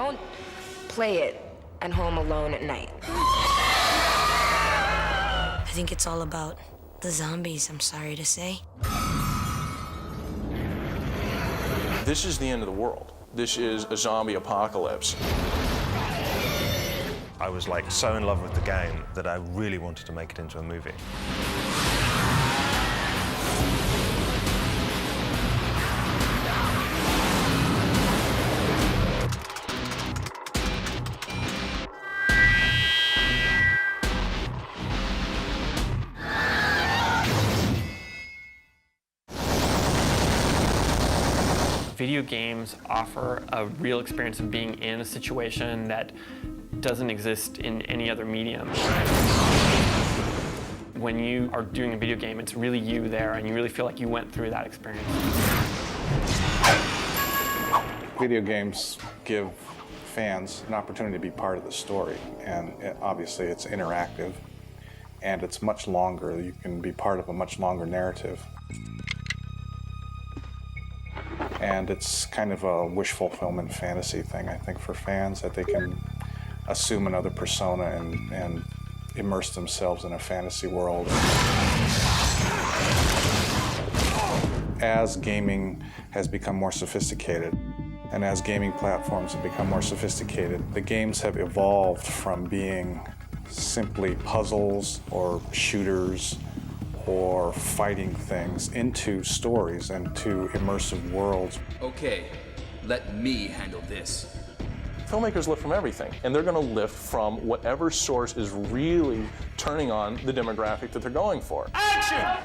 Don't play it at home alone at night. I think it's all about the zombies, I'm sorry to say. This is the end of the world. This is a zombie apocalypse. I was like so in love with the game that I really wanted to make it into a movie. Video games offer a real experience of being in a situation that doesn't exist in any other medium. When you are doing a video game, it's really you there, and you really feel like you went through that experience. Video games give fans an opportunity to be part of the story, and obviously it's interactive, and it's much longer. You can be part of a much longer narrative. And it's kind of a wish fulfillment fantasy thing, I think, for fans, that they can assume another persona and immerse themselves in a fantasy world. As gaming has become more sophisticated, and as gaming platforms have become more sophisticated, the games have evolved from being simply puzzles or shooters or fighting things into stories and to immersive worlds. Okay, let me handle this. Filmmakers lift from everything, and they're going to lift from whatever source is really turning on the demographic that they're going for. Action!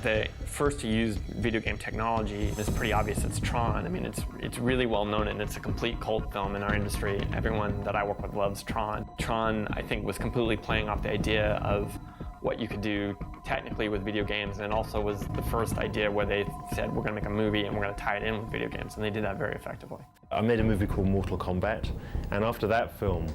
The first to use video game technology is pretty obvious. It's Tron. I mean, it's really well known, and it's a complete cult film in our industry. Everyone that I work with loves Tron. Tron, I think, was completely playing off the idea of what you could do technically with video games, and also was the first idea where they said, we're going to make a movie and we're going to tie it in with video games, and they did that very effectively. I made a movie called Mortal Kombat, and after that film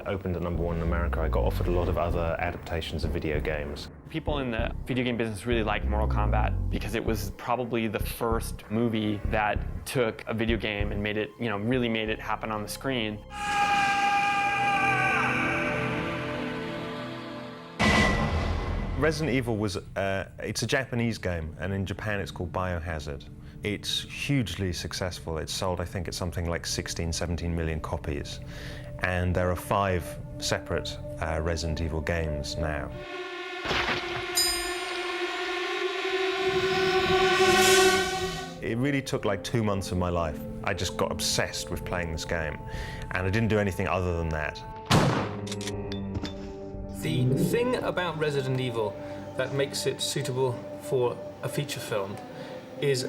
opened at #1 in America, I got offered a lot of other adaptations of video games. People in the video game business really like Mortal Kombat because it was probably the first movie that took a video game and made it, really made it happen on the screen. Resident Evil was, it's a Japanese game, and in Japan it's called Biohazard. It's hugely successful. It's sold, I think it's something like 16, 17 million copies. And there are 5 separate Resident Evil games now. It really took like 2 months of my life. I just got obsessed with playing this game, and I didn't do anything other than that. The thing about Resident Evil that makes it suitable for a feature film is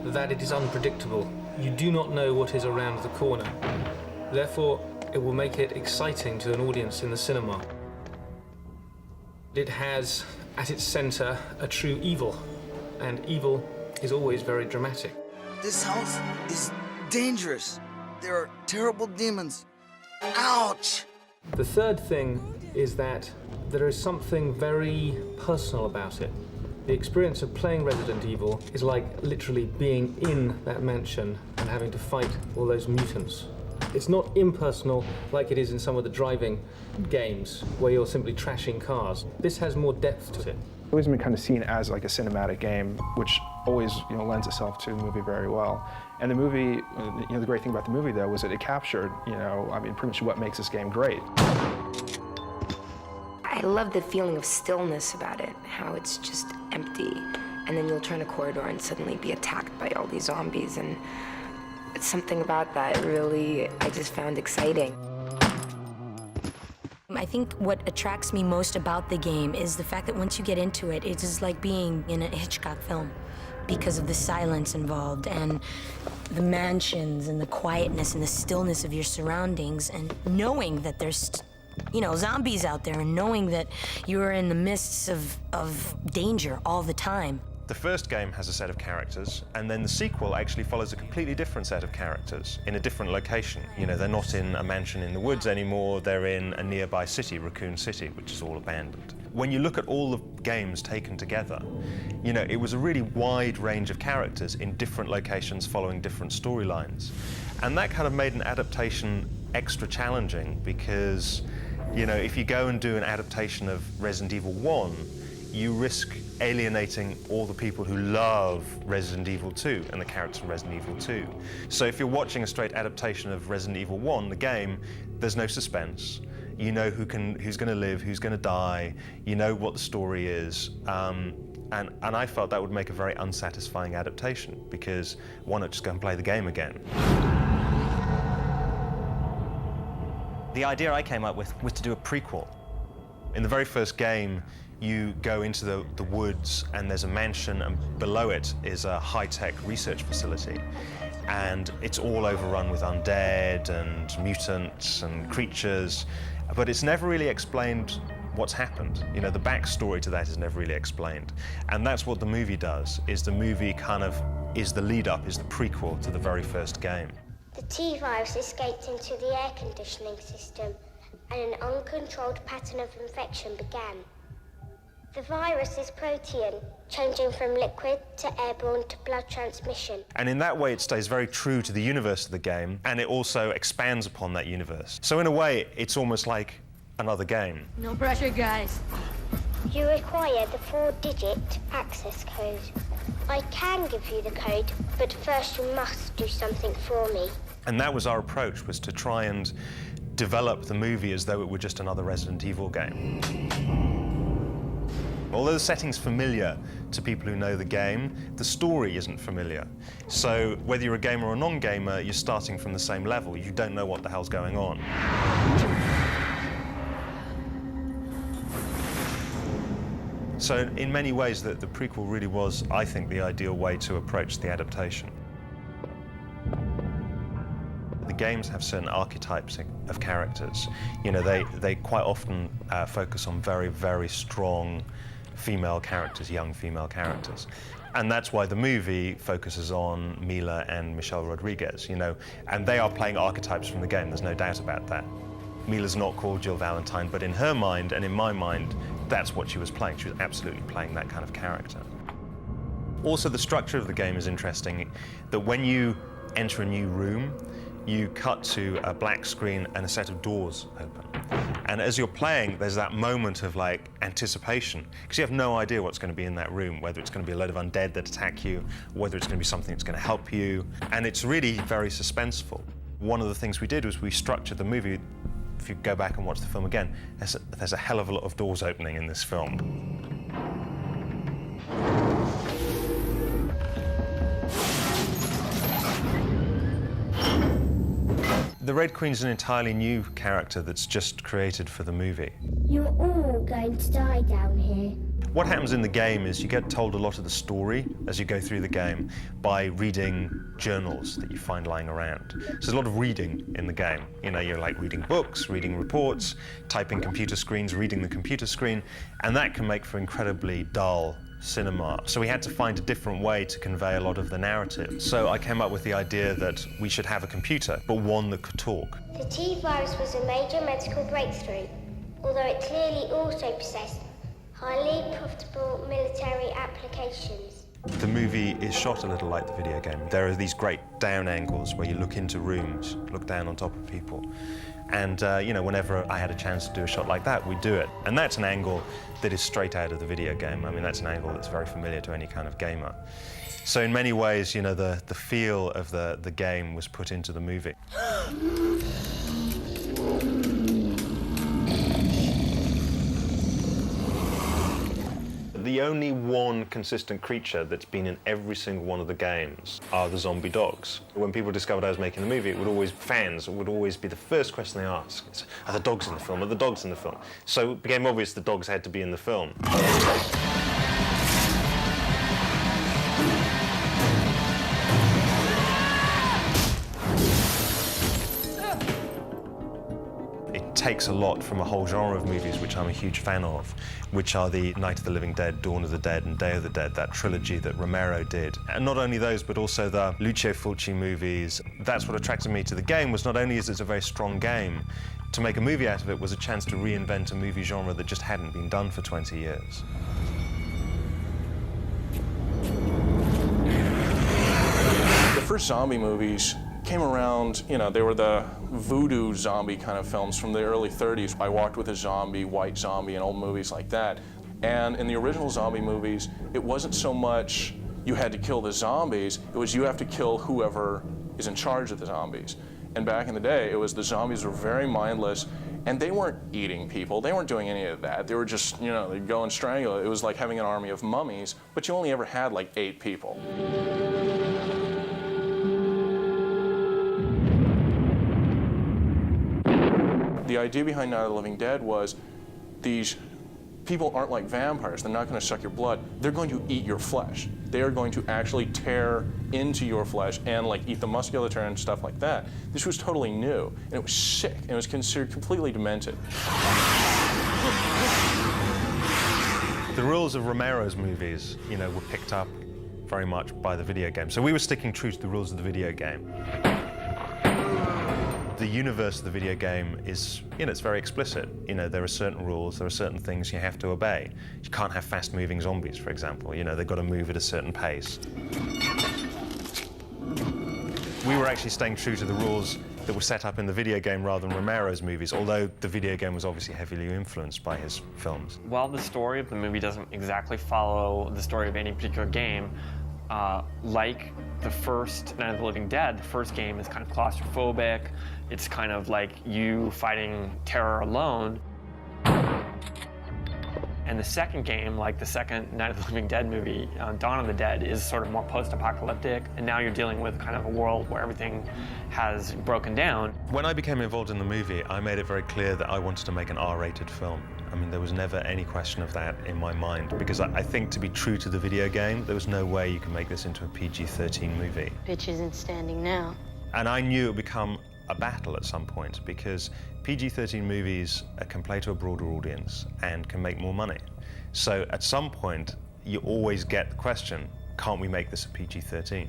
that it is unpredictable. You do not know what is around the corner. Therefore, it will make it exciting to an audience in the cinema. It has at its center a true evil, and evil is always very dramatic. This house is dangerous. There are terrible demons. Ouch! The third thing is that there is something very personal about it. The experience of playing Resident Evil is like literally being in that mansion and having to fight all those mutants. It's not impersonal like it is in some of the driving games where you're simply trashing cars. This has more depth to it. It's always been kind of seen as like a cinematic game, which always lends itself to the movie very well. And the movie, the great thing about the movie though was that it captured, pretty much what makes this game great. I love the feeling of stillness about it, how it's just empty, and then you'll turn a corridor and suddenly be attacked by all these zombies, and it's something about that really I just found exciting. I think what attracts me most about the game is the fact that once you get into it, it is like being in a Hitchcock film because of the silence involved and the mansions and the quietness and the stillness of your surroundings, and knowing that there's zombies out there, and knowing that you're in the midst of danger all the time. The first game has a set of characters, and then the sequel actually follows a completely different set of characters in a different location. They're not in a mansion in the woods anymore, they're in a nearby city, Raccoon City, which is all abandoned. when you look at all the games taken together, you know, it was a really wide range of characters in different locations following different storylines. And that kind of made an adaptation extra challenging because, you know, if you go and do an adaptation of Resident Evil 1, you risk alienating all the people who love Resident Evil 2 and the characters from Resident Evil 2. So if you're watching a straight adaptation of Resident Evil 1, the game, there's no suspense. You know who's going to live, who's going to die, you know what the story is. And I felt that would make a very unsatisfying adaptation because why not just go and play the game again? The idea I came up with was to do a prequel. In the very first game, you go into the woods and there's a mansion, and below it is a high-tech research facility. And it's all overrun with undead and mutants and creatures, but it's never really explained what's happened. You know, the backstory to that is never really explained. And that's what the movie does, is the movie kind of is the lead-up, is the prequel to the very first game. The T-virus escaped into the air conditioning system, and an uncontrolled pattern of infection began. The virus is protean, changing from liquid to airborne to blood transmission. And in that way, it stays very true to the universe of the game, and it also expands upon that universe. So in a way, it's almost like another game. No pressure, guys. You require the 4-digit access code. I can give you the code, but first you must do something for me. And that was our approach, was to try and develop the movie as though it were just another Resident Evil game. Although the setting's familiar to people who know the game, the story isn't familiar. So whether you're a gamer or a non-gamer, you're starting from the same level. You don't know what the hell's going on. So in many ways, the prequel really was, I think, the ideal way to approach the adaptation. The games have certain archetypes of characters. You know, they quite often focus on very, very strong female characters, young female characters. And that's why the movie focuses on Milla and Michelle Rodriguez, you know, and they are playing archetypes from the game, there's no doubt about that. Milla's not called Jill Valentine, but in her mind and in my mind, that's what she was playing. She was absolutely playing that kind of character. Also, the structure of the game is interesting, that when you enter a new room, you cut to a black screen and a set of doors open. And as you're playing, there's that moment of like anticipation, because you have no idea what's going to be in that room, whether it's going to be a load of undead that attack you, whether it's going to be something that's going to help you. And it's really very suspenseful. One of the things we did was we structured the movie. If you go back and watch the film again, there's a hell of a lot of doors opening in this film. The Red Queen's an entirely new character that's just created for the movie. You're all going to die down here. What happens in the game is you get told a lot of the story as you go through the game by reading journals that you find lying around. So there's a lot of reading in the game. You know, you're like reading books, reading reports, typing computer screens, reading the computer screen, and that can make for incredibly dull cinema. So we had to find a different way to convey a lot of the narrative. So I came up with the idea that we should have a computer, but one that could talk. The T-virus was a major medical breakthrough, although it clearly also possessed highly profitable military applications. The movie is shot a little like the video game. There are these great down angles where you look into rooms, look down on top of people. And, you know, whenever I had a chance to do a shot like that, we'd do it. And that's an angle that is straight out of the video game. I mean, that's an angle that's very familiar to any kind of gamer. So in many ways, you know, the feel of the game was put into the movie. The only one consistent creature that's been in every single one of the games are the zombie dogs. When people discovered I was making the movie, fans would always be the first question they ask is, are the dogs in the film? Are the dogs in the film? So it became obvious the dogs had to be in the film. It takes a lot from a whole genre of movies which I'm a huge fan of, which are the Night of the Living Dead, Dawn of the Dead and Day of the Dead, that trilogy that Romero did. And not only those, but also the Lucio Fulci movies. That's what attracted me to the game, was not only is it a very strong game, To make a movie out of it was a chance to reinvent a movie genre that just hadn't been done for 20 years. The first zombie movies came around, you know, they were the voodoo zombie kind of films from the early 30s. I Walked with a Zombie, White Zombie, and old movies like that. And in the original zombie movies, it wasn't so much you had to kill the zombies, it was you have to kill whoever is in charge of the zombies. And back in the day, it was the zombies were very mindless, and they weren't eating people. They weren't doing any of that. They were just, you know, they'd go and strangle it. It was like having an army of mummies, but you only ever had like 8 people. The idea behind Night of the Living Dead was these people aren't like vampires. They're not going to suck your blood. They're going to eat your flesh. They are going to actually tear into your flesh and like eat the musculature and stuff like that. This was totally new, and it was sick, and it was considered completely demented. The rules of Romero's movies, you know, were picked up very much by the video game. So we were sticking true to the rules of the video game. The universe of the video game is, you know, it's very explicit. You know, there are certain rules, there are certain things you have to obey. You can't have fast-moving zombies, for example. You know, they've got to move at a certain pace. We were actually staying true to the rules that were set up in the video game rather than Romero's movies, although the video game was obviously heavily influenced by his films. While the story of the movie doesn't exactly follow the story of any particular game, like the first Night of the Living Dead, the first game is kind of claustrophobic. It's kind of like you fighting terror alone. And the second game, like the second Night of the Living Dead movie, Dawn of the Dead, is sort of more post-apocalyptic, and now you're dealing with kind of a world where everything has broken down. When I became involved in the movie, I made it very clear that I wanted to make an R-rated film. I mean, there was never any question of that in my mind, because I think to be true to the video game, there was no way you could make this into a PG-13 movie. Bitch isn't standing now. And I knew it would become a battle at some point, because PG-13 movies can play to a broader audience and can make more money. So at some point, you always get the question, can't we make this a PG-13?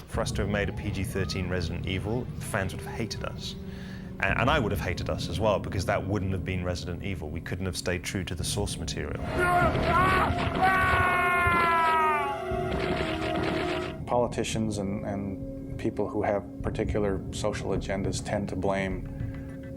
For us to have made a PG-13 Resident Evil, the fans would have hated us. And I would have hated us as well, because that wouldn't have been Resident Evil. We couldn't have stayed true to the source material. Politicians and people who have particular social agendas tend to blame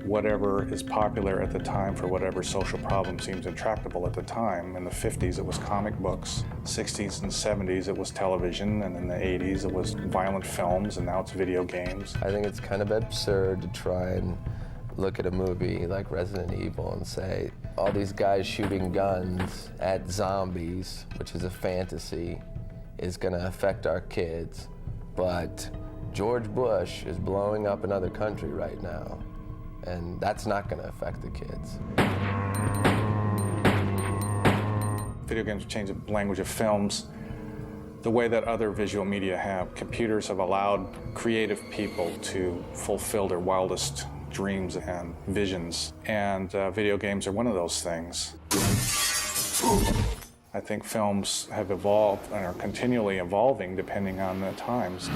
whatever is popular at the time for whatever social problem seems intractable at the time. In the 50s, it was comic books. 60s and 70s, it was television. And in the 80s, it was violent films, and now it's video games. I think it's kind of absurd to try and look at a movie like Resident Evil and say, all these guys shooting guns at zombies, which is a fantasy, is gonna affect our kids. But George Bush is blowing up another country right now, and that's not going to affect the kids. Video games change the language of films the way that other visual media have. Computers have allowed creative people to fulfill their wildest dreams and visions, and video games are one of those things. I think films have evolved and are continually evolving depending on the times.